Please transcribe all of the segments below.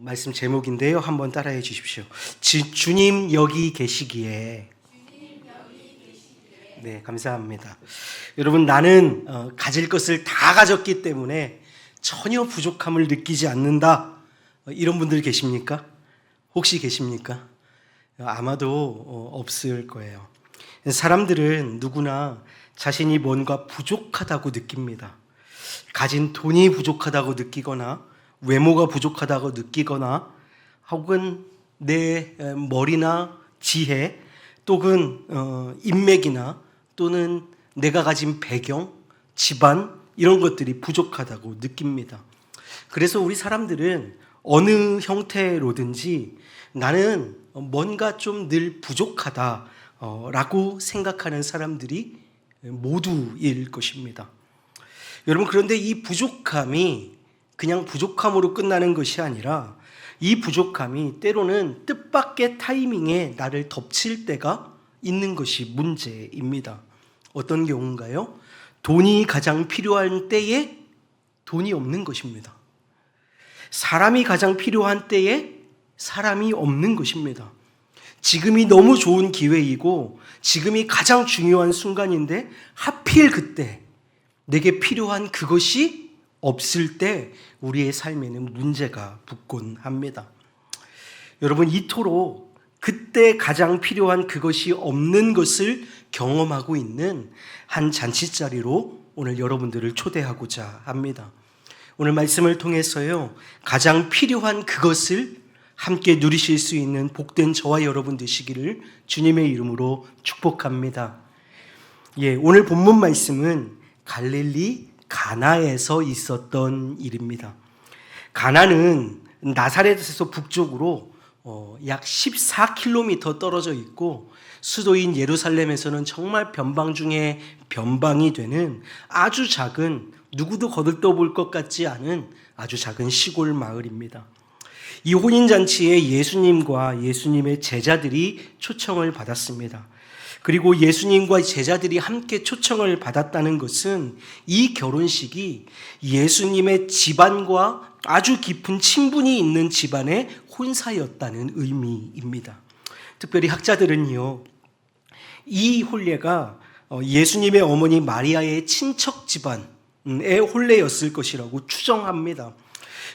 말씀 제목인데요. 한번 따라해 주십시오. 주님 여기 계시기에. 네, 감사합니다. 여러분, 나는 가질 것을 다 가졌기 때문에 전혀 부족함을 느끼지 않는다. 이런 분들 계십니까? 혹시 계십니까? 아마도 없을 거예요. 사람들은 누구나 자신이 뭔가 부족하다고 느낍니다. 가진 돈이 부족하다고 느끼거나 외모가 부족하다고 느끼거나 혹은 내 머리나 지혜 또는 인맥이나 또는 내가 가진 배경, 집안 이런 것들이 부족하다고 느낍니다. 그래서 우리 사람들은 어느 형태로든지 나는 뭔가 좀 늘 부족하다라고 생각하는 사람들이 모두일 것입니다. 여러분, 그런데 이 부족함이 그냥 부족함으로 끝나는 것이 아니라 이 부족함이 때로는 뜻밖의 타이밍에 나를 덮칠 때가 있는 것이 문제입니다. 어떤 경우인가요? 돈이 가장 필요한 때에 돈이 없는 것입니다. 사람이 가장 필요한 때에 사람이 없는 것입니다. 지금이 너무 좋은 기회이고 지금이 가장 중요한 순간인데 하필 그때 내게 필요한 그것이 없을 때 우리의 삶에는 문제가 붙곤 합니다. 여러분, 이토록 그때 가장 필요한 그것이 없는 것을 경험하고 있는 한 잔치자리로 오늘 여러분들을 초대하고자 합니다. 오늘 말씀을 통해서요, 가장 필요한 그것을 함께 누리실 수 있는 복된 저와 여러분 되시기를 주님의 이름으로 축복합니다. 오늘 본문 말씀은 갈릴리 가나에서 있었던 일입니다. 가나는 나사렛에서 북쪽으로 약 14km 떨어져 있고 수도인 예루살렘에서는 정말 변방 중에 변방이 되는 아주 작은, 누구도 거들떠볼 것 같지 않은 아주 작은 시골 마을입니다. 이 혼인잔치에 예수님과 예수님의 제자들이 초청을 받았습니다. 그리고 예수님과 제자들이 함께 초청을 받았다는 것은 이 결혼식이 예수님의 집안과 아주 깊은 친분이 있는 집안의 혼사였다는 의미입니다. 특별히 학자들은요, 이 혼례가 예수님의 어머니 마리아의 친척 집안의 혼례였을 것이라고 추정합니다.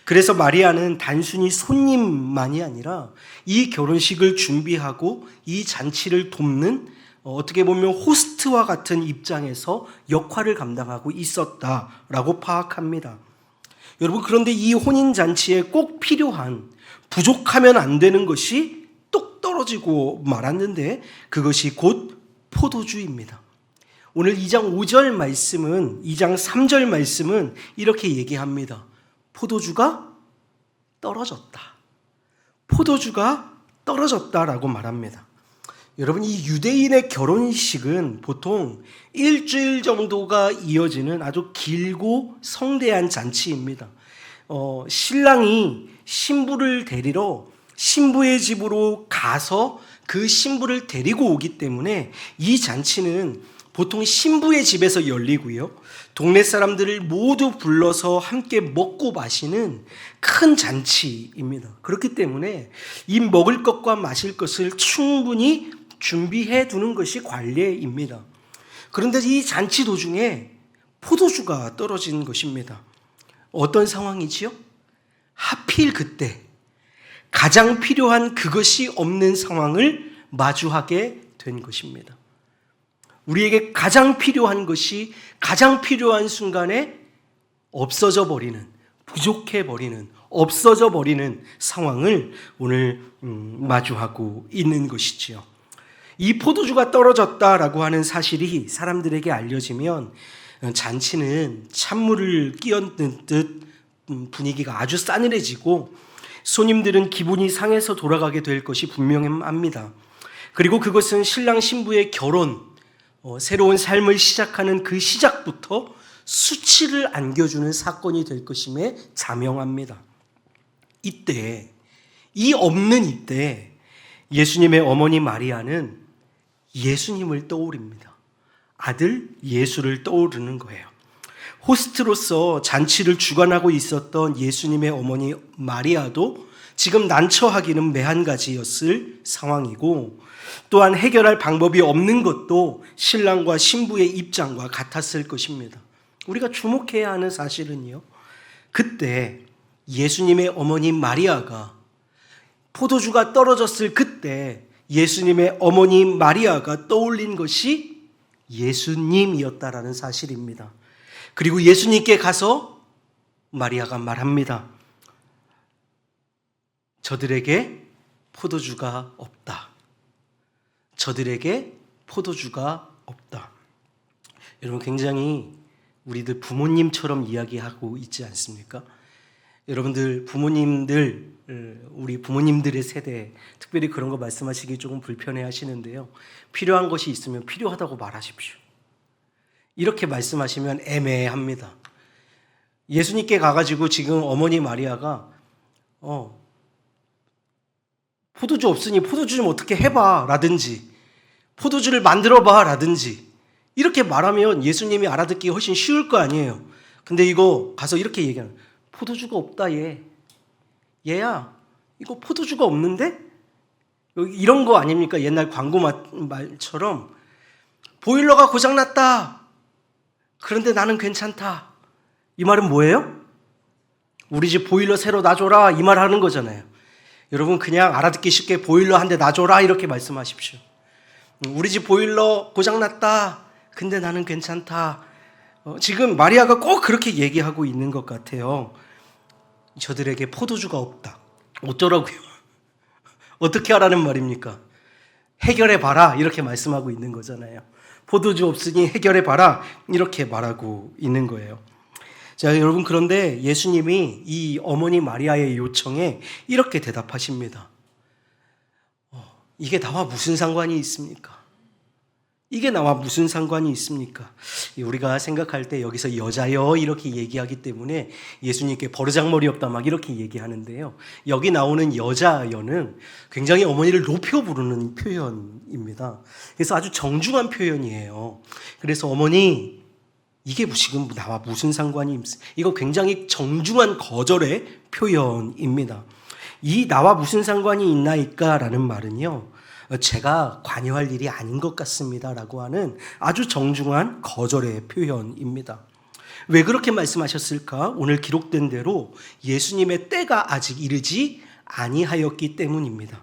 그래서 마리아는 단순히 손님만이 아니라 이 결혼식을 준비하고 이 잔치를 돕는 어떻게 보면 호스트와 같은 입장에서 역할을 감당하고 있었다라고 파악합니다. 여러분, 그런데 이 혼인잔치에 꼭 필요한, 부족하면 안 되는 것이 똑 떨어지고 말았는데 그것이 곧 포도주입니다. 오늘 2장 5절 말씀은, 2장 3절 말씀은 이렇게 얘기합니다. 포도주가 떨어졌다. 포도주가 떨어졌다라고 말합니다. 여러분, 이 유대인의 결혼식은 보통 일주일 정도가 이어지는 아주 길고 성대한 잔치입니다. 신랑이 신부를 데리러 신부의 집으로 가서 그 신부를 데리고 오기 때문에 이 잔치는 보통 신부의 집에서 열리고요, 동네 사람들을 모두 불러서 함께 먹고 마시는 큰 잔치입니다. 그렇기 때문에 이 먹을 것과 마실 것을 충분히 준비해 두는 것이 관례입니다. 그런데 이 잔치 도중에 포도주가 떨어진 것입니다. 어떤 상황이지요? 하필 그때 가장 필요한 그것이 없는 상황을 마주하게 된 것입니다. 우리에게 가장 필요한 것이 가장 필요한 순간에 없어져 버리는, 부족해 버리는, 없어져 버리는 상황을 오늘 마주하고 있는 것이지요. 이 포도주가 떨어졌다라고 하는 사실이 사람들에게 알려지면 잔치는 찬물을 끼얹는 듯 분위기가 아주 싸늘해지고 손님들은 기분이 상해서 돌아가게 될 것이 분명합니다. 그리고 그것은 신랑 신부의 결혼, 새로운 삶을 시작하는 그 시작부터 수치를 안겨주는 사건이 될 것임에 자명합니다. 이때, 이 없는 이때 예수님의 어머니 마리아는 예수님을 떠올립니다. 아들 예수를 떠오르는 거예요. 호스트로서 잔치를 주관하고 있었던 예수님의 어머니 마리아도 지금 난처하기는 매한가지였을 상황이고, 또한 해결할 방법이 없는 것도 신랑과 신부의 입장과 같았을 것입니다. 우리가 주목해야 하는 사실은요, 그때 예수님의 어머니 마리아가, 포도주가 떨어졌을 그때 예수님의 어머니 마리아가 떠올린 것이 예수님이었다라는 사실입니다. 그리고 예수님께 가서 마리아가 말합니다. 저들에게 포도주가 없다. 저들에게 포도주가 없다. 여러분, 굉장히 우리들 부모님처럼 이야기하고 있지 않습니까? 여러분들 우리 부모님들의 세대 특별히 그런 거 말씀하시기 조금 불편해 하시는데요, 필요한 것이 있으면 필요하다고 말하십시오. 이렇게 말씀하시면 애매합니다. 예수님께 가가지고 지금 어머니 마리아가 포도주 없으니 포도주 좀 어떻게 해봐 라든지, 포도주를 만들어봐 라든지 이렇게 말하면 예수님이 알아듣기 훨씬 쉬울 거 아니에요. 근데 이거 가서 이렇게 얘기하는, 포도주가 없다 얘야 이거 포도주가 없는데? 이런 거 아닙니까? 옛날 광고 말처럼 보일러가 고장났다. 그런데 나는 괜찮다. 이 말은 뭐예요? 우리 집 보일러 새로 놔줘라 이 말 하는 거잖아요. 여러분, 그냥 알아듣기 쉽게 보일러 한 대 놔줘라 이렇게 말씀하십시오. 우리 집 보일러 고장났다. 근데 나는 괜찮다. 지금 마리아가 꼭 그렇게 얘기하고 있는 것 같아요. 저들에게 포도주가 없다. 어쩌라고요? 어떻게 하라는 말입니까? 해결해봐라 이렇게 말씀하고 있는 거잖아요. 포도주 없으니 해결해봐라 이렇게 말하고 있는 거예요. 자, 여러분, 그런데 예수님이 이 어머니 마리아의 요청에 이렇게 대답하십니다. 이게 나와 무슨 상관이 있습니까? 이게 나와 무슨 상관이 있습니까? 우리가 생각할 때 여기서 여자여 이렇게 얘기하기 때문에 예수님께 버르장머리 없다 막 이렇게 얘기하는데요, 여기 나오는 여자여는 굉장히 어머니를 높여 부르는 표현입니다. 그래서 아주 정중한 표현이에요. 그래서 어머니, 이게 지금 나와 무슨 상관이 있습니까? 이거 굉장히 정중한 거절의 표현입니다. 이 나와 무슨 상관이 있나이까 라는 말은요, 제가 관여할 일이 아닌 것 같습니다 라고 하는 아주 정중한 거절의 표현입니다. 왜 그렇게 말씀하셨을까? 오늘 기록된 대로 예수님의 때가 아직 이르지 아니하였기 때문입니다.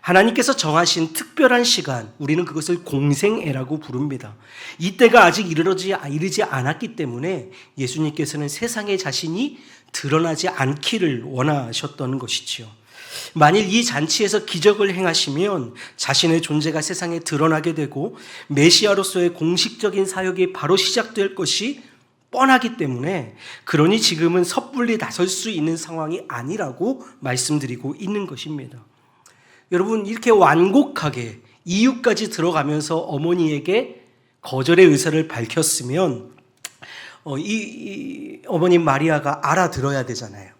하나님께서 정하신 특별한 시간, 우리는 그것을 공생애라고 부릅니다. 이 때가 아직 이르지 않았기 때문에 예수님께서는 세상에 자신이 드러나지 않기를 원하셨던 것이지요. 만일 이 잔치에서 기적을 행하시면 자신의 존재가 세상에 드러나게 되고 메시아로서의 공식적인 사역이 바로 시작될 것이 뻔하기 때문에, 그러니 지금은 섣불리 나설 수 있는 상황이 아니라고 말씀드리고 있는 것입니다. 여러분, 이렇게 완곡하게 이유까지 들어가면서 어머니에게 거절의 의사를 밝혔으면 이 어머니 마리아가 알아들어야 되잖아요.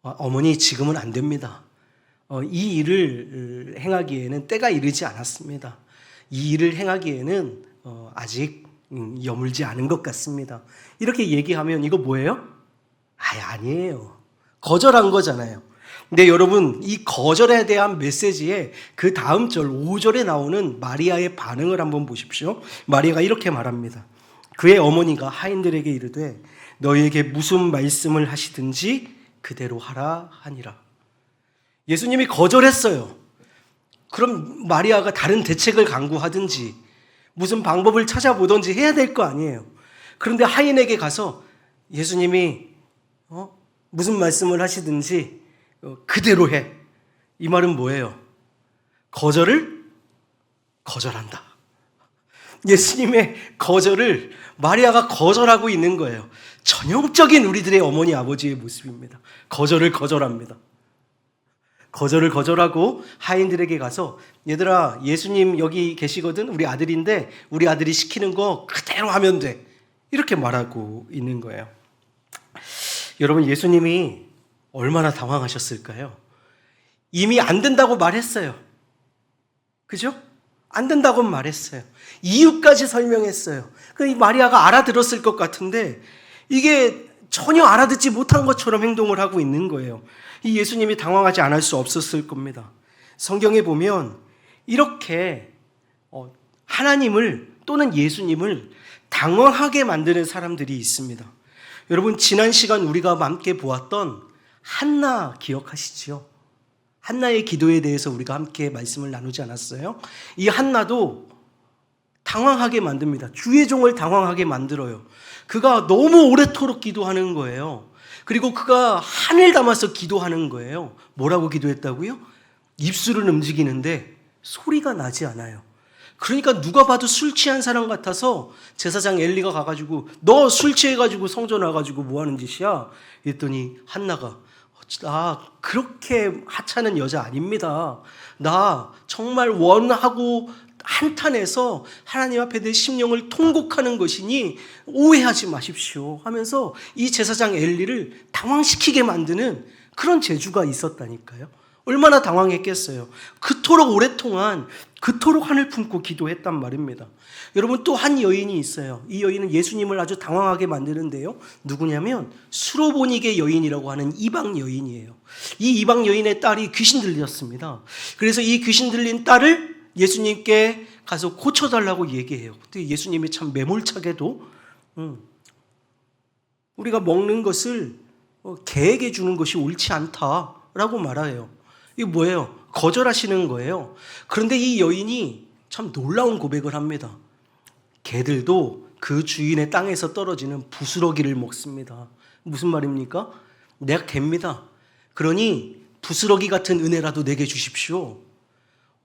어머니, 지금은 안 됩니다. 이 일을 행하기에는 때가 이르지 않았습니다. 이 일을 행하기에는 아직 여물지 않은 것 같습니다. 이렇게 얘기하면 이거 뭐예요? 아니에요. 거절한 거잖아요. 근데 여러분, 이 거절에 대한 메시지의 그 다음 절 5절에 나오는 마리아의 반응을 한번 보십시오. 마리아가 이렇게 말합니다. 그의 어머니가 하인들에게 이르되 너희에게 무슨 말씀을 하시든지 그대로 하라 하니라. 예수님이 거절했어요. 그럼 마리아가 다른 대책을 강구하든지 무슨 방법을 찾아보든지 해야 될 거 아니에요. 그런데 하인에게 가서 예수님이 무슨 말씀을 하시든지 그대로 해. 이 말은 뭐예요? 거절을 거절한다. 예수님의 거절을 마리아가 거절하고 있는 거예요. 전형적인 우리들의 어머니 아버지의 모습입니다. 거절을 거절합니다. 거절을 거절하고 하인들에게 가서 얘들아, 예수님 여기 계시거든. 우리 아들인데 우리 아들이 시키는 거 그대로 하면 돼. 이렇게 말하고 있는 거예요. 여러분, 예수님이 얼마나 당황하셨을까요? 이미 안 된다고 말했어요. 그죠? 안 된다고 말했어요. 이유까지 설명했어요. 이 마리아가 알아들었을 것 같은데 이게 전혀 알아듣지 못한 것처럼 행동을 하고 있는 거예요. 이 예수님이 당황하지 않을 수 없었을 겁니다. 성경에 보면 이렇게 하나님을 또는 예수님을 당황하게 만드는 사람들이 있습니다. 여러분, 지난 시간 우리가 함께 보았던 한나 기억하시죠? 한나의 기도에 대해서 우리가 함께 말씀을 나누지 않았어요? 이 한나도 당황하게 만듭니다. 주의 종을 당황하게 만들어요. 그가 너무 오래도록 기도하는 거예요. 그리고 그가 한을 담아서 기도하는 거예요. 뭐라고 기도했다고요? 입술은 움직이는데 소리가 나지 않아요. 그러니까 누가 봐도 술 취한 사람 같아서 제사장 엘리가 가가지고 너 술 취해가지고 성전 와가지고 뭐 하는 짓이야? 그랬더니 한나가 나 그렇게 하찮은 여자 아닙니다. 나 정말 원하고 한탄해서 하나님 앞에 내 심령을 통곡하는 것이니 오해하지 마십시오 하면서 이 제사장 엘리를 당황시키게 만드는 그런 재주가 있었다니까요. 얼마나 당황했겠어요. 그토록 오랫동안 그토록 한을 품고 기도했단 말입니다. 여러분, 또 한 여인이 있어요. 이 여인은 예수님을 아주 당황하게 만드는데요. 누구냐면 수로보니게 여인이라고 하는 이방 여인이에요. 이 이방 여인의 딸이 귀신 들렸습니다. 그래서 이 귀신 들린 딸을 예수님께 가서 고쳐달라고 얘기해요. 근데 예수님이 참 매몰차게도 우리가 먹는 것을 개에게 주는 것이 옳지 않다라고 말해요. 이게 뭐예요? 거절하시는 거예요. 그런데 이 여인이 참 놀라운 고백을 합니다. 개들도 그 주인의 땅에서 떨어지는 부스러기를 먹습니다. 무슨 말입니까? 내가 개입니다. 그러니 부스러기 같은 은혜라도 내게 주십시오.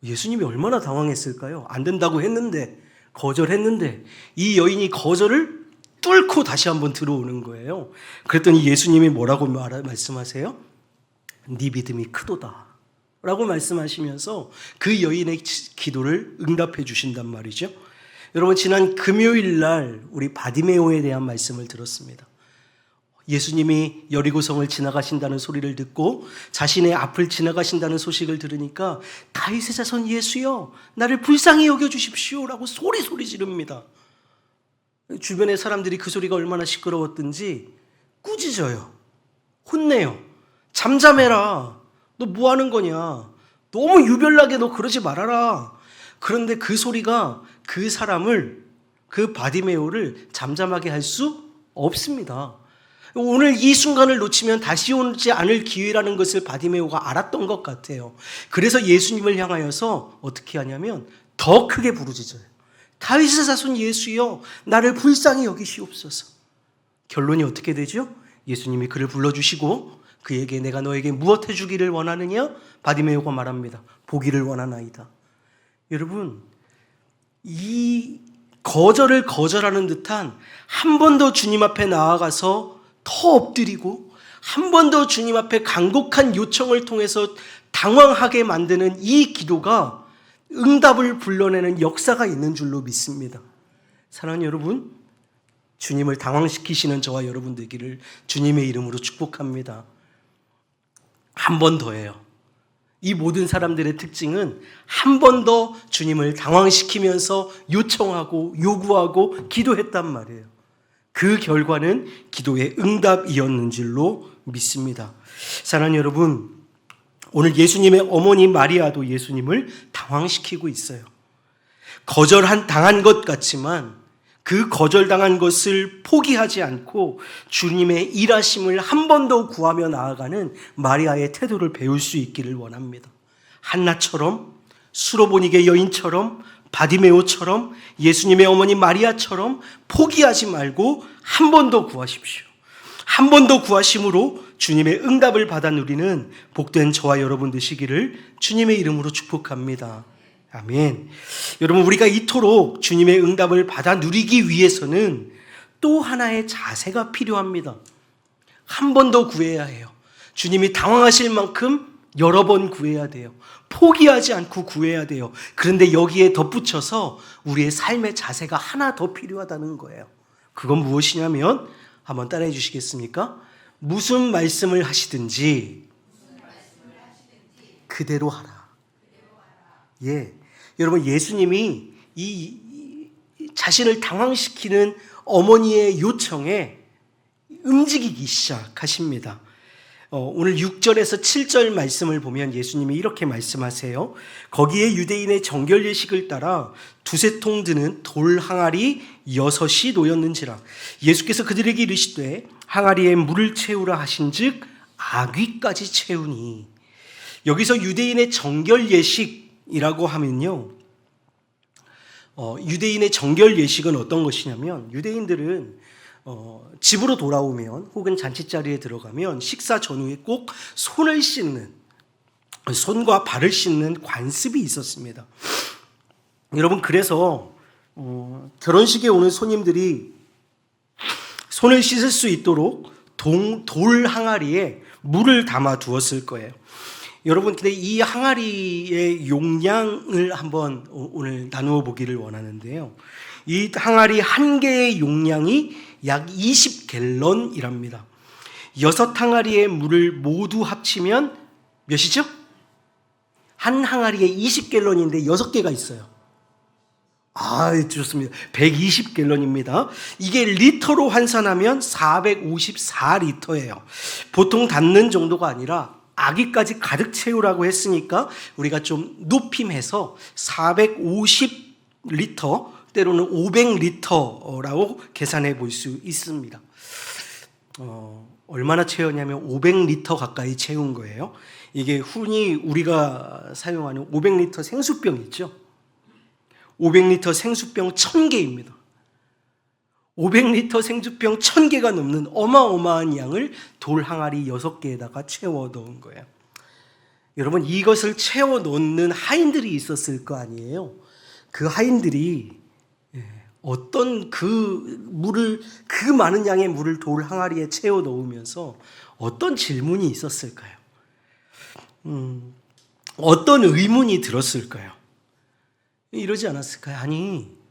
예수님이 얼마나 당황했을까요? 안 된다고 했는데, 거절했는데 이 여인이 거절을 뚫고 다시 한번 들어오는 거예요. 그랬더니 예수님이 뭐라고 말씀하세요? 네 믿음이 크도다 라고 말씀하시면서 그 여인의 기도를 응답해 주신단 말이죠. 여러분, 지난 금요일 날 우리 바디메오에 대한 말씀을 들었습니다. 예수님이 여리고성을 지나가신다는 소리를 듣고 자신의 앞을 지나가신다는 소식을 들으니까 다윗의 자손 예수여 나를 불쌍히 여겨주십시오 라고 소리 지릅니다. 주변의 사람들이 그 소리가 얼마나 시끄러웠든지 꾸짖어요. 혼내요. 잠잠해라. 너 뭐 하는 거냐. 너무 유별나게 너 그러지 말아라. 그런데 그 소리가 그 사람을, 그 바디메오를 잠잠하게 할 수 없습니다. 오늘 이 순간을 놓치면 다시 오지 않을 기회라는 것을 바디메오가 알았던 것 같아요. 그래서 예수님을 향하여서 어떻게 하냐면 더 크게 부르짖어요. 다윗의 자손 예수여 나를 불쌍히 여기시옵소서. 결론이 어떻게 되죠? 예수님이 그를 불러주시고 그에게 내가 너에게 무엇 해주기를 원하느냐? 바디메오가 말합니다. 보기를 원하나이다. 여러분, 이 거절을 거절하는 듯한 한 번 더 주님 앞에 나아가서 더 엎드리고 한 번 더 주님 앞에 간곡한 요청을 통해서 당황하게 만드는 이 기도가 응답을 불러내는 역사가 있는 줄로 믿습니다. 사랑하는 여러분, 주님을 당황시키시는 저와 여러분 되기를 주님의 이름으로 축복합니다. 한 번 더예요. 이 모든 사람들의 특징은 한 번 더 주님을 당황시키면서 요청하고 요구하고 기도했단 말이에요. 그 결과는 기도의 응답이었는 줄로 믿습니다. 사랑하는 여러분, 오늘 어머니 마리아도 예수님을 당황시키고 있어요. 당한 것 같지만 그 거절당한 것을 포기하지 않고 주님의 일하심을 한 번 더 구하며 나아가는 마리아의 태도를 배울 수 있기를 원합니다. 한나처럼, 수로보니게 여인처럼, 바디메오처럼, 예수님의 어머니 마리아처럼 포기하지 말고 한 번 더 구하십시오. 한 번 더 구하심으로 주님의 응답을 받아 누리는 복된 저와 여러분 되시기를 주님의 이름으로 축복합니다. 아멘. 여러분, 우리가 이토록 주님의 응답을 받아 누리기 위해서는 또 하나의 자세가 필요합니다. 한 번 더 구해야 해요. 주님이 당황하실 만큼 여러 번 구해야 돼요. 포기하지 않고 구해야 돼요. 그런데 여기에 덧붙여서 우리의 삶의 자세가 하나 더 필요하다는 거예요. 그건 무엇이냐면 한번 따라해 주시겠습니까? 무슨 말씀을 하시든지 그대로 하라. 예. 여러분, 예수님이 이 자신을 당황시키는 어머니의 요청에 움직이기 시작하십니다. 오늘 6절에서 7절 말씀을 보면 예수님이 이렇게 말씀하세요. 거기에 유대인의 정결 예식을 따라 두세 통 드는 돌 항아리 6이 놓였는지라. 예수께서 그들에게 이르시되 항아리에 물을 채우라 하신즉 아귀까지 채우니. 여기서 유대인의 정결 예식이라고 하면요, 유대인의 정결 예식은 어떤 것이냐면, 유대인들은 집으로 돌아오면 혹은 잔치자리에 들어가면 식사 전후에 꼭 손을 씻는, 손과 발을 씻는 관습이 있었습니다. 여러분, 그래서 결혼식에 오는 손님들이 손을 씻을 수 있도록 돌 항아리에 물을 담아 두었을 거예요. 여러분, 근데 이 항아리의 용량을 한번 오늘 나누어 보기를 원하는데요. 이 항아리 한 개의 용량이 약 20갤런이랍니다. 6항아리의 물을 모두 합치면 몇이죠? 한 항아리에 20갤런인데 6개가 있어요. 좋습니다. 120갤런입니다. 이게 리터로 환산하면 454리터예요. 보통 담는 정도가 아니라 아기까지 가득 채우라고 했으니까 우리가 좀 높임해서 450리터, 때로는 500리터라고 계산해 볼 수 있습니다. 얼마나 채웠냐면 500리터 가까이 채운 거예요. 이게 흔히 우리가 사용하는 500리터 생수병 있죠? 500리터 생수병 1000개입니다. 500리터 생수병 1000개가 넘는 어마어마한 양을 돌 항아리 6개에다가 채워 넣은 거예요. 여러분, 이것을 채워 넣는 하인들이 있었을 거 아니에요. 그 하인들이 어떤 그 많은 양의 물을 돌 항아리에 채워 넣으면서 어떤 질문이 있었을까요? 어떤 의문이 들었을까요? 이러지 않았을까요? 아니,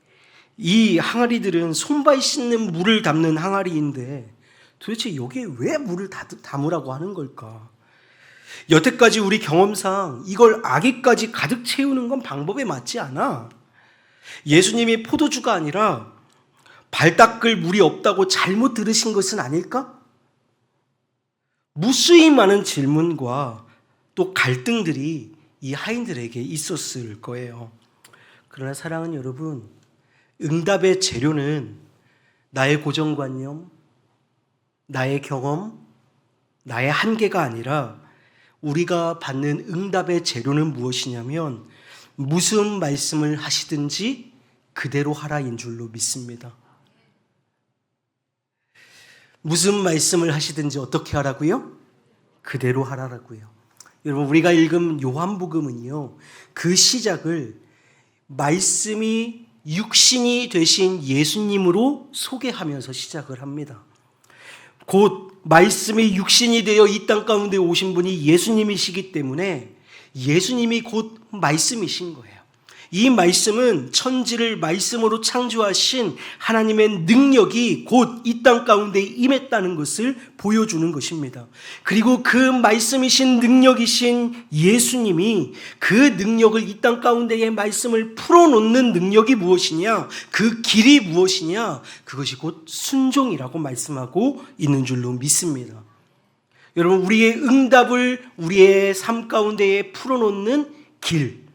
이 항아리들은 손발 씻는 물을 담는 항아리인데 도대체 여기에 왜 물을 담으라고 하는 걸까? 여태까지 우리 경험상 이걸 아기까지 가득 채우는 건 방법에 맞지 않아. 예수님이 포도주가 아니라 발 닦을 물이 없다고 잘못 들으신 것은 아닐까? 무수히 많은 질문과 또 갈등들이 이 하인들에게 있었을 거예요. 그러나 사랑하는 여러분, 응답의 재료는 나의 고정관념, 나의 경험, 나의 한계가 아니라 우리가 받는 응답의 재료는 무엇이냐면 무슨 말씀을 하시든지 그대로 하라인 줄로 믿습니다. 무슨 말씀을 하시든지 어떻게 하라고요? 그대로 하라고요. 여러분, 우리가 읽은 요한복음은요, 그 시작을 말씀이 육신이 되신 예수님으로 소개하면서 시작을 합니다. 곧 말씀이 육신이 되어 이 땅 가운데 오신 분이 예수님이시기 때문에 예수님이 곧 말씀이신 거예요. 이 말씀은 천지를 말씀으로 창조하신 하나님의 능력이 곧 이 땅 가운데 임했다는 것을 보여주는 것입니다. 그리고 그 말씀이신 능력이신 예수님이 그 능력을 이 땅 가운데의 말씀을 풀어놓는 능력이 무엇이냐, 그 길이 무엇이냐, 그것이 곧 순종이라고 말씀하고 있는 줄로 믿습니다. 여러분, 우리의 응답을 우리의 삶 가운데에 풀어놓는 길,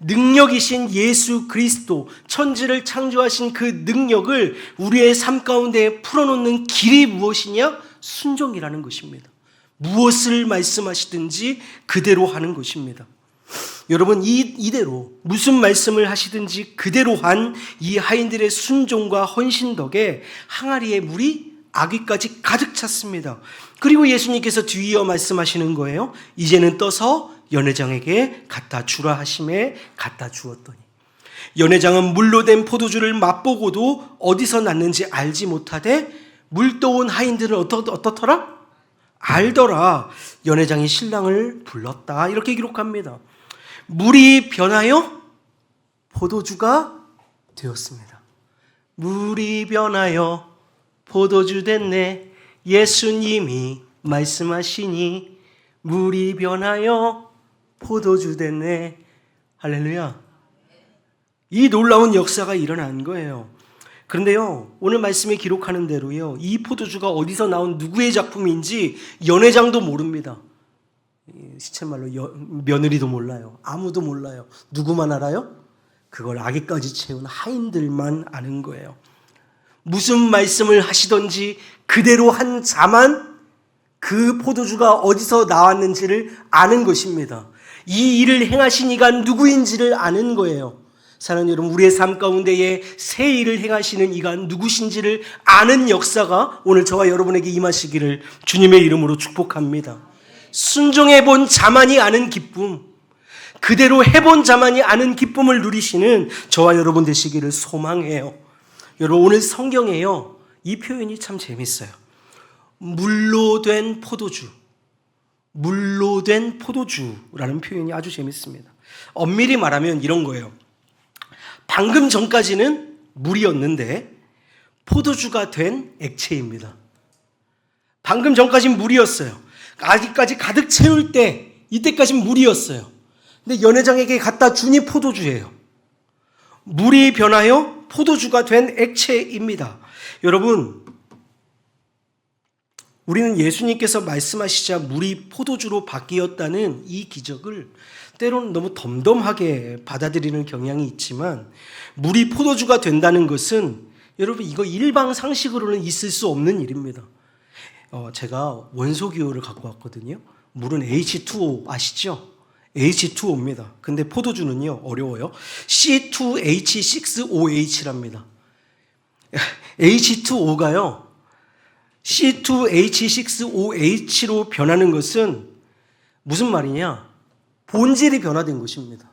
능력이신 예수 그리스도, 천지를 창조하신 그 능력을 우리의 삶 가운데 풀어놓는 길이 무엇이냐? 순종이라는 것입니다. 무엇을 말씀하시든지 그대로 하는 것입니다. 여러분, 이대로 무슨 말씀을 하시든지 그대로 한 이 하인들의 순종과 헌신 덕에 항아리에 물이 아귀까지 가득 찼습니다. 그리고 예수님께서 뒤이어 말씀하시는 거예요. 이제는 떠서 연회장에게 갖다 주라 하심에 갖다 주었더니, 연회장은 물로 된 포도주를 맛보고도 어디서 났는지 알지 못하되 물떠온 하인들은 어떻더라? 알더라. 연회장이 신랑을 불렀다. 이렇게 기록합니다. 물이 변하여 포도주가 되었습니다. 물이 변하여 포도주 됐네. 예수님이 말씀하시니 물이 변하여 포도주 됐네. 할렐루야. 이 놀라운 역사가 일어난 거예요. 그런데요, 오늘 말씀에 기록하는 대로요, 이 포도주가 어디서 나온 누구의 작품인지 연회장도 모릅니다. 시쳇말로 며느리도 몰라요. 아무도 몰라요. 누구만 알아요? 그걸 아기까지 채운 하인들만 아는 거예요. 무슨 말씀을 하시던지 그대로 한 자만 그 포도주가 어디서 나왔는지를 아는 것입니다. 이 일을 행하신 이가 누구인지를 아는 거예요. 사랑하는 여러분, 우리의 삶 가운데에 새 일을 행하시는 이가 누구신지를 아는 역사가 오늘 저와 여러분에게 임하시기를 주님의 이름으로 축복합니다. 순종해본 자만이 아는 기쁨, 그대로 해본 자만이 아는 기쁨을 누리시는 저와 여러분 되시기를 소망해요. 여러분, 오늘 성경에요, 이 표현이 참 재밌어요. 물로 된 포도주, 물로 된 포도주라는 표현이 아주 재밌습니다. 엄밀히 말하면 이런 거예요. 방금 전까지는 물이었는데 포도주가 된 액체입니다. 방금 전까지는 물이었어요. 아직까지 가득 채울 때 이때까지는 물이었어요. 근데 연회장에게 갖다 주니 포도주예요. 물이 변하여 포도주가 된 액체입니다. 여러분, 우리는 예수님께서 말씀하시자 물이 포도주로 바뀌었다는 이 기적을 때로는 너무 덤덤하게 받아들이는 경향이 있지만, 물이 포도주가 된다는 것은 여러분 이거 일방 상식으로는 있을 수 없는 일입니다. 제가 원소 기호를 갖고 왔거든요. 물은 H2O 아시죠? H2O입니다. 근데 포도주는요, 어려워요. C2H6OH랍니다. H2O가요, C2H6OH로 변하는 것은 무슨 말이냐? 본질이 변화된 것입니다.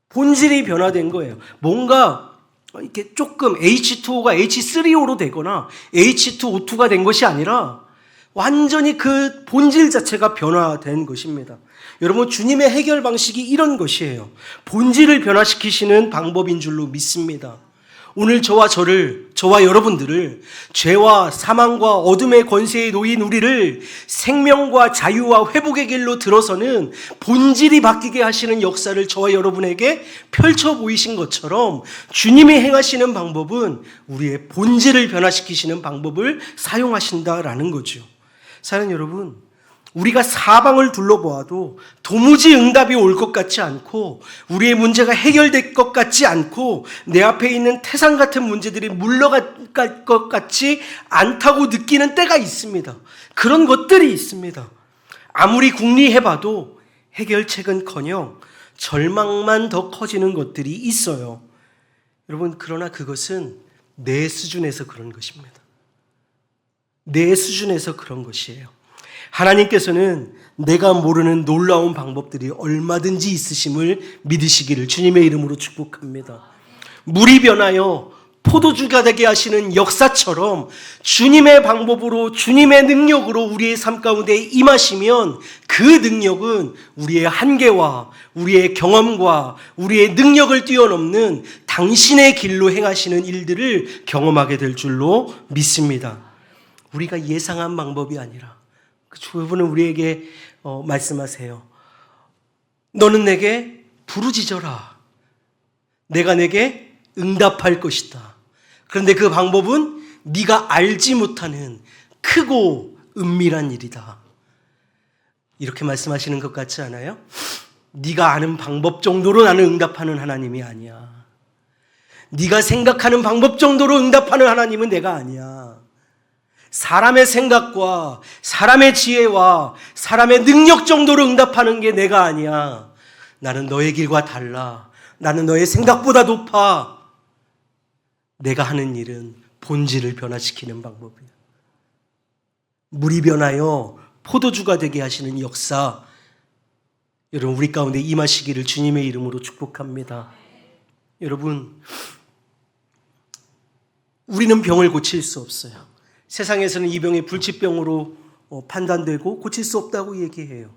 본질이 변화된 거예요. 뭔가 이렇게 조금 H2O가 H3O로 되거나 H2O2가 된 것이 아니라 완전히 그 본질 자체가 변화된 것입니다. 여러분, 주님의 해결 방식이 이런 것이에요. 본질을 변화시키시는 방법인 줄로 믿습니다. 오늘 저와 여러분들을 죄와 사망과 어둠의 권세에 놓인 우리를 생명과 자유와 회복의 길로 들어서는 본질이 바뀌게 하시는 역사를 저와 여러분에게 펼쳐 보이신 것처럼 주님이 행하시는 방법은 우리의 본질을 변화시키시는 방법을 사용하신다라는 거죠. 사랑하는 여러분, 우리가 사방을 둘러보아도 도무지 응답이 올 것 같지 않고 우리의 문제가 해결될 것 같지 않고 내 앞에 있는 태산 같은 문제들이 물러갈 것 같지 않다고 느끼는 때가 있습니다. 그런 것들이 있습니다. 아무리 궁리해봐도 해결책은커녕 절망만 더 커지는 것들이 있어요. 여러분, 그러나 그것은 내 수준에서 그런 것입니다. 내 수준에서 그런 것이에요. 하나님께서는 내가 모르는 놀라운 방법들이 얼마든지 있으심을 믿으시기를 주님의 이름으로 축복합니다. 물이 변하여 포도주가 되게 하시는 역사처럼 주님의 방법으로, 주님의 능력으로 우리의 삶 가운데 임하시면 그 능력은 우리의 한계와 우리의 경험과 우리의 능력을 뛰어넘는 당신의 길로 행하시는 일들을 경험하게 될 줄로 믿습니다. 우리가 예상한 방법이 아니라 그분은 우리에게 말씀하세요. 너는 내게 부르짖어라. 내가 내게 응답할 것이다. 그런데 그 방법은 네가 알지 못하는 크고 은밀한 일이다. 이렇게 말씀하시는 것 같지 않아요? 네가 아는 방법 정도로 나는 응답하는 하나님이 아니야. 네가 생각하는 방법 정도로 응답하는 하나님은 내가 아니야. 사람의 생각과 사람의 지혜와 사람의 능력 정도로 응답하는 게 내가 아니야. 나는 너의 길과 달라. 나는 너의 생각보다 높아. 내가 하는 일은 본질을 변화시키는 방법이야. 물이 변하여 포도주가 되게 하시는 역사, 여러분 우리 가운데 임하시기를 주님의 이름으로 축복합니다. 여러분, 우리는 병을 고칠 수 없어요. 세상에서는 이 병이 불치병으로 판단되고 고칠 수 없다고 얘기해요.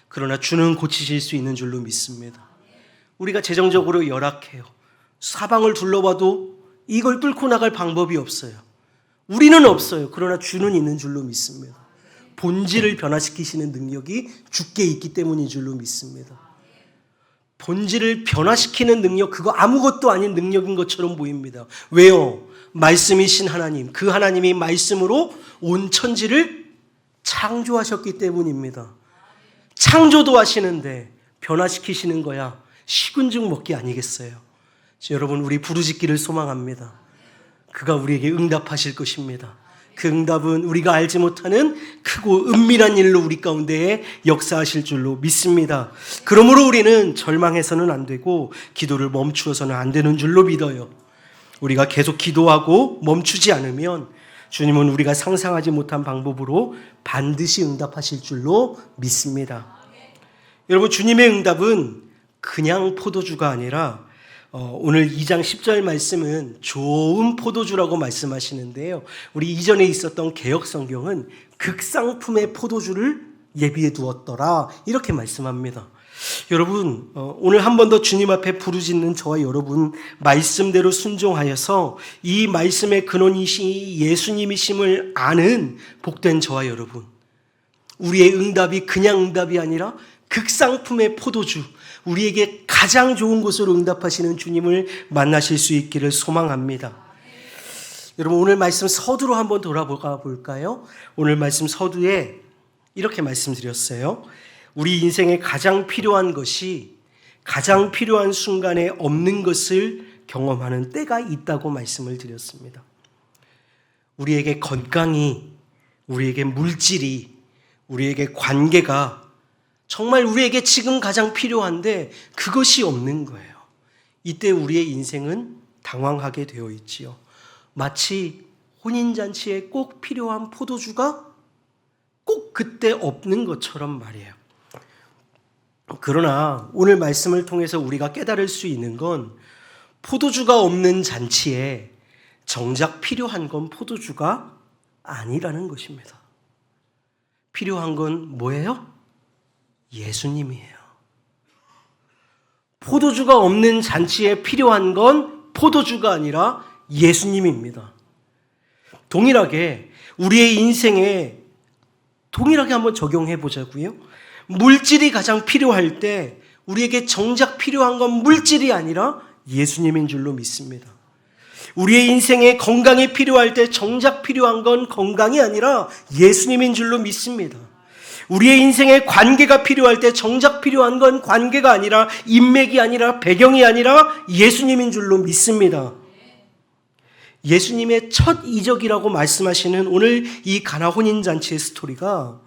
그러나 주는 고치실 수 있는 줄로 믿습니다. 우리가 재정적으로 열악해요. 사방을 둘러봐도 이걸 뚫고 나갈 방법이 없어요. 우리는 없어요. 그러나 주는 있는 줄로 믿습니다. 본질을 변화시키시는 능력이 주께 있기 때문인 줄로 믿습니다. 본질을 변화시키는 능력, 그거 아무것도 아닌 능력인 것처럼 보입니다. 왜요? 말씀이신 하나님, 그 하나님이 말씀으로 온 천지를 창조하셨기 때문입니다. 창조도 하시는데 변화시키시는 거야 식은 죽 먹기 아니겠어요? 여러분, 우리 부르짖기를 소망합니다. 그가 우리에게 응답하실 것입니다. 그 응답은 우리가 알지 못하는 크고 은밀한 일로 우리 가운데에 역사하실 줄로 믿습니다. 그러므로 우리는 절망해서는 안 되고 기도를 멈추어서는 안 되는 줄로 믿어요. 우리가 계속 기도하고 멈추지 않으면 주님은 우리가 상상하지 못한 방법으로 반드시 응답하실 줄로 믿습니다. 여러분, 주님의 응답은 그냥 포도주가 아니라 오늘 2장 10절 말씀은 좋은 포도주라고 말씀하시는데요. 우리 이전에 있었던 개역성경은 극상품의 포도주를 예비해 두었더라 이렇게 말씀합니다. 여러분, 오늘 한 번 더 주님 앞에 부르짖는 저와 여러분, 말씀대로 순종하여서 이 말씀의 근원이시 예수님이심을 아는 복된 저와 여러분, 우리의 응답이 그냥 응답이 아니라 극상품의 포도주, 우리에게 가장 좋은 곳으로 응답하시는 주님을 만나실 수 있기를 소망합니다. 여러분, 오늘 말씀 서두로 한번 돌아가 볼까요? 오늘 말씀 서두에 이렇게 말씀드렸어요. 우리 인생에 가장 필요한 것이 가장 필요한 순간에 없는 것을 경험하는 때가 있다고 말씀을 드렸습니다. 우리에게 건강이, 우리에게 물질이, 우리에게 관계가 정말 우리에게 지금 가장 필요한데 그것이 없는 거예요. 이때 우리의 인생은 당황하게 되어 있지요. 마치 혼인잔치에 꼭 필요한 포도주가 꼭 그때 없는 것처럼 말이에요. 그러나 오늘 말씀을 통해서 우리가 깨달을 수 있는 건 포도주가 없는 잔치에 정작 필요한 건 포도주가 아니라는 것입니다. 필요한 건 뭐예요? 예수님이에요. 포도주가 없는 잔치에 필요한 건 포도주가 아니라 예수님입니다. 동일하게 우리의 인생에 동일하게 한번 적용해 보자고요. 물질이 가장 필요할 때 우리에게 정작 필요한 건 물질이 아니라 예수님인 줄로 믿습니다. 우리의 인생에 건강이 필요할 때 정작 필요한 건 건강이 아니라 예수님인 줄로 믿습니다. 우리의 인생에 관계가 필요할 때 정작 필요한 건 관계가 아니라 인맥이 아니라 배경이 아니라 예수님인 줄로 믿습니다. 예수님의 첫 이적이라고 말씀하시는 오늘 이 가나 혼인잔치의 스토리가,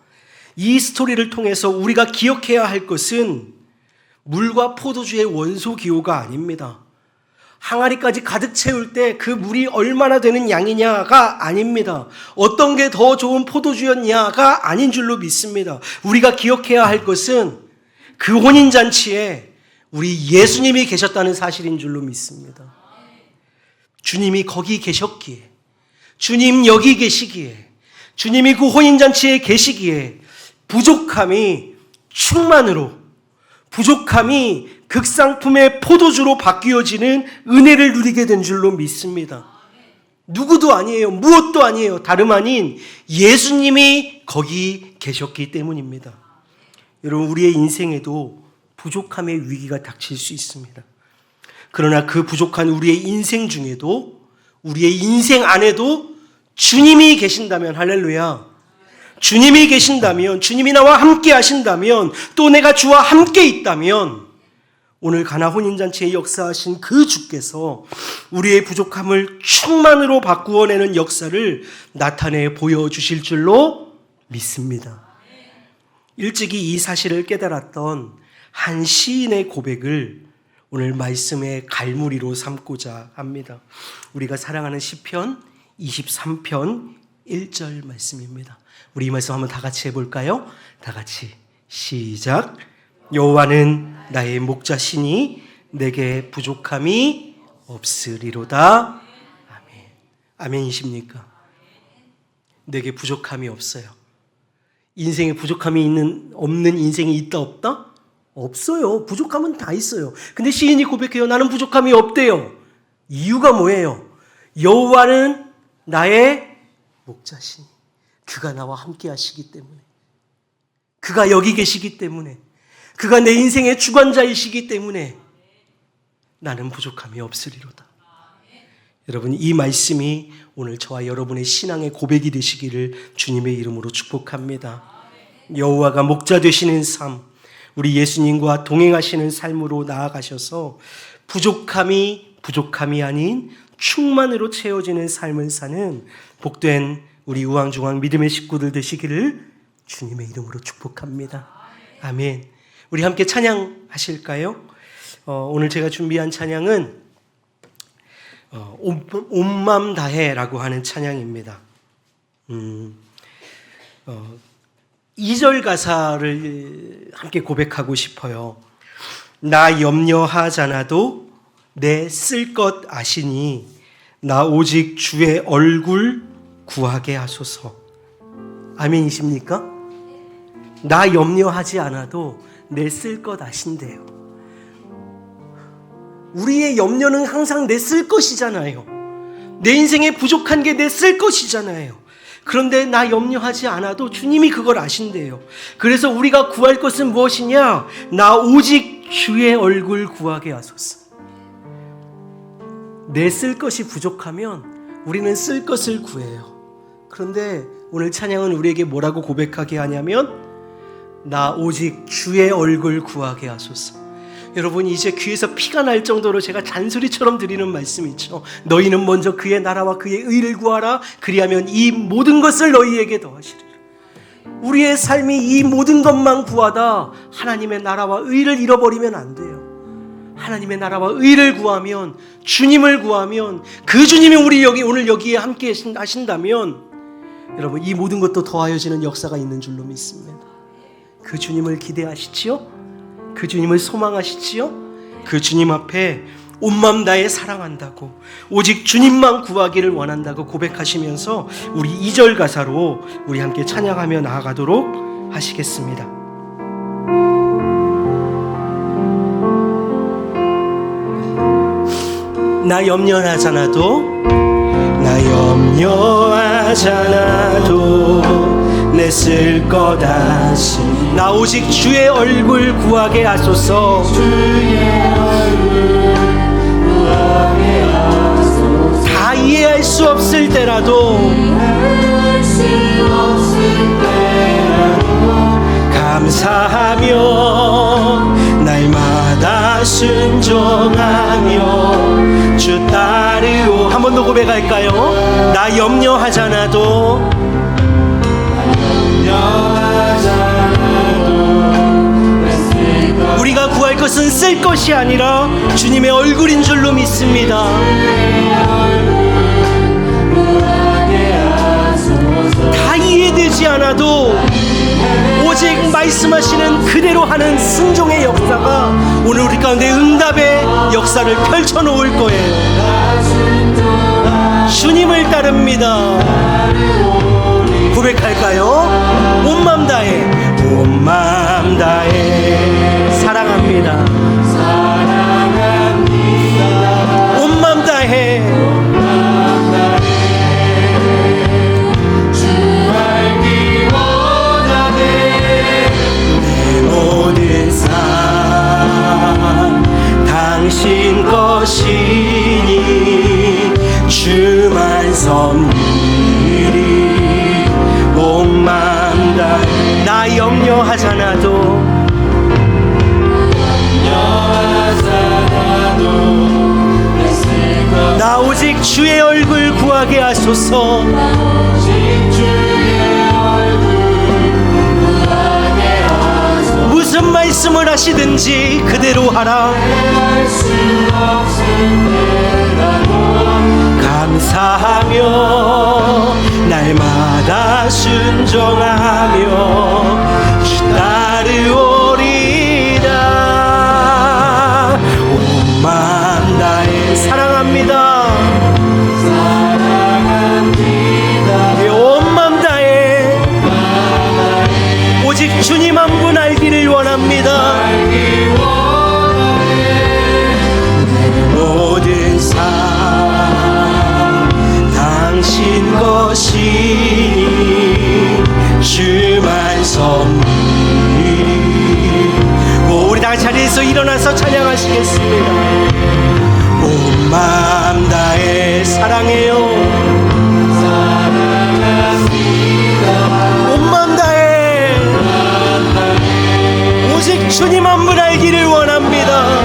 이 스토리를 통해서 우리가 기억해야 할 것은 물과 포도주의 원소 기호가 아닙니다. 항아리까지 가득 채울 때 그 물이 얼마나 되는 양이냐가 아닙니다. 어떤 게 더 좋은 포도주였냐가 아닌 줄로 믿습니다. 우리가 기억해야 할 것은 그 혼인잔치에 우리 예수님이 계셨다는 사실인 줄로 믿습니다. 주님이 거기 계셨기에, 주님 여기 계시기에, 주님이 그 혼인잔치에 계시기에 부족함이 충만으로, 부족함이 극상품의 포도주로 바뀌어지는 은혜를 누리게 된 줄로 믿습니다. 누구도 아니에요. 무엇도 아니에요. 다름 아닌 예수님이 거기 계셨기 때문입니다. 여러분, 우리의 인생에도 부족함의 위기가 닥칠 수 있습니다. 그러나 그 부족한 우리의 인생 중에도, 우리의 인생 안에도 주님이 계신다면, 할렐루야, 주님이 계신다면, 주님이 나와 함께 하신다면, 또 내가 주와 함께 있다면 오늘 가나 혼인잔치에 역사하신 그 주께서 우리의 부족함을 충만으로 바꾸어내는 역사를 나타내 보여주실 줄로 믿습니다. 일찍이 이 사실을 깨달았던 한 시인의 고백을 오늘 말씀의 갈무리로 삼고자 합니다. 우리가 사랑하는 시편 23편 1절 말씀입니다. 우리 이 말씀 한번 다 같이 해볼까요? 다 같이 시작. 여호와는 나의 목자시니 내게 부족함이 없으리로다. 아멘. 아멘이십니까? 내게 부족함이 없어요. 인생에 부족함이 없는 인생이 있다 없다? 없어요. 부족함은 다 있어요. 근데 시인이 고백해요. 나는 부족함이 없대요. 이유가 뭐예요? 여호와는 나의 목자시니, 그가 나와 함께 하시기 때문에, 그가 여기 계시기 때문에, 그가 내 인생의 주관자이시기 때문에 나는 부족함이 없으리로다. 여러분, 이 말씀이 오늘 저와 여러분의 신앙의 고백이 되시기를 주님의 이름으로 축복합니다. 여호와가 목자 되시는 삶, 우리 예수님과 동행하시는 삶으로 나아가셔서 부족함이 아닌 충만으로 채워지는 삶을 사는 복된 우리 우왕중왕 믿음의 식구들 되시기를 주님의 이름으로 축복합니다. 아멘. 우리 함께 찬양하실까요? 오늘 제가 준비한 찬양은 온 맘 다해라고 하는 찬양입니다. 2절 가사를 함께 고백하고 싶어요. 나 염려하잖아도 내 쓸 것 아시니 나 오직 주의 얼굴 구하게 하소서. 아멘이십니까? 나 염려하지 않아도 내 쓸 것 아신대요. 우리의 염려는 항상 내 쓸 것이잖아요. 내 인생에 부족한 게 내 쓸 것이잖아요. 그런데 나 염려하지 않아도 주님이 그걸 아신대요. 그래서 우리가 구할 것은 무엇이냐? 나 오직 주의 얼굴 구하게 하소서. 내 쓸 것이 부족하면 우리는 쓸 것을 구해요. 그런데 오늘 찬양은 우리에게 뭐라고 고백하게 하냐면 나 오직 주의 얼굴 구하게 하소서. 여러분, 이제 귀에서 피가 날 정도로 제가 잔소리처럼 드리는 말씀 있죠. 너희는 먼저 그의 나라와 그의 의를 구하라. 그리하면 이 모든 것을 너희에게 더하시리라. 우리의 삶이 이 모든 것만 구하다 하나님의 나라와 의를 잃어버리면 안 돼요. 하나님의 나라와 의를 구하면, 주님을 구하면, 그 주님이 우리 오늘 여기에 함께 하신다면 여러분, 이 모든 것도 더하여지는 역사가 있는 줄로 믿습니다. 그 주님을 기대하시지요? 그 주님을 소망하시지요? 그 주님 앞에 온 마음 다해 사랑한다고, 오직 주님만 구하기를 원한다고 고백하시면서 우리 2절 가사로 우리 함께 찬양하며 나아가도록 하시겠습니다. 나 염려하잖아도 내 쓸 것 아시 나 오직 주의 얼굴 구하게 하소서. 다 이해할 수 없을 때라도 감사하며 날마다 순종하며 주 따르오. 한 번 더 고백할까요? 나 염려하잖아도 우리가 구할 것은 쓸 것이 아니라 주님의 얼굴인 줄로 믿습니다. 다 이해되지 않아도 오직 말씀하시는 그대로 하는 순종의 역사가 오늘 우리 가운데 응답의 역사를 펼쳐놓을 거예요. 주님을 따릅니다. 고백할까요? 온 맘 다해, 온 맘 다해 사랑합니다. 온 맘 다해 주 알기 원하네. 내 모든 삶 당신 것이니 주만 섬기리. 온 맘 다해 나 염려하잖아도 나 오직 주의 얼굴 구하게 하소서. 무슨 말씀을 하시든지 그대로 하라. 감사하며 날마다 순종하며 주 따르오리라. 온 마음 다해 사랑합니다. 온 마음 다해 오직 주님 한 분 알기를 원합니다. 모든 삶 당신 것이니 주만 섬기리. 온 자리에서 일어나서 찬양하시겠습니다. 온 마음 다해 사랑해요. 온 마음 다해 오직 주님 한 분 알기를 원합니다.